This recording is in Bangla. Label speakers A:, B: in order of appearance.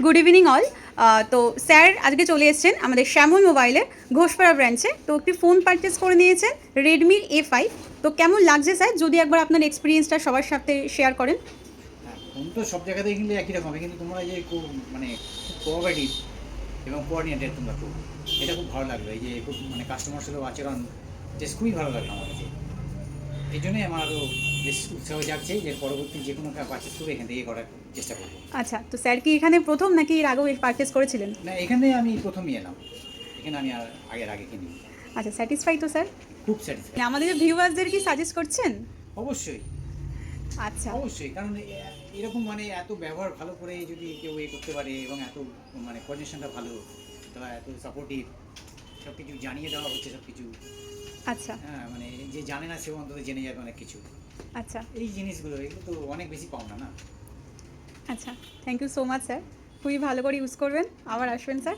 A: Good evening all. তো স্যার আজকে চলে এসেছেন আমাদের শ্যামল মোবাইলের ঘোষপাড়া ব্রাঞ্চে। তো একটি ফোন পারচেস করে নিয়েছেন রেডমির A5। তো কেমন লাগছে স্যার, যদি একবার আপনার এক্সপিরিয়েন্সটা সবার সাথে শেয়ার করেন।
B: হ্যাঁ, ফোন তো সব জায়গাতেই কিন্তু একই রকম, কিন্তু তোমরা যে খুব মানে খুব কোঅপারেটিভ এবং কোঅর্ডিনেটেড তোমরা খুব, এটা খুব ভালো লাগলো। এই যে খুব মানে কাস্টমার সাথে আচরণ বেশ খুবই ভালো লাগলো আমার কাছে। এই জন্যই আমার আরও বেশ উৎসাহ জাগছে যে পরবর্তী যে কোনো পারচেস করবো এখান থেকে করার চেষ্টা করবো।
A: আচ্ছা, তো স্যার কি এখানে প্রথম নাকি এর আগেও পারচেস করেছিলেন?
B: না, এখানে আমি প্রথমই এলাম, এখানে আমি আর আগে কিনি।
A: আচ্ছা, স্যাটিসফাই তো স্যার?
B: খুব স্যাটিসফাই।
A: আমাদের ভিউয়ার্সদের কি সাজেস্ট করছেন?
B: অবশ্যই
A: আচ্ছা
B: অবশ্যই, কারণ এরকম মানে এত ব্যবহার ভালো করে যদি কেউ করতে পারে এবং এত মানে কোঅর্ডিনেশনটা ভালো, তারা এত সাপোর্টিভ, সব কিছু জানিয়ে দেওয়া হচ্ছে সব কিছু।
A: আচ্ছা
B: হ্যাঁ, মানে যে জানে না সেও অন্তত জেনে যাবে অনেক কিছু।
A: আচ্ছা
B: এই জিনিসগুলো এগুলো তো অনেক বেশি পাওনা না।
A: আচ্ছা, thank you so much sir. খুবই ভালো করে ইউজ করবেন, আবার আসবেন স্যার।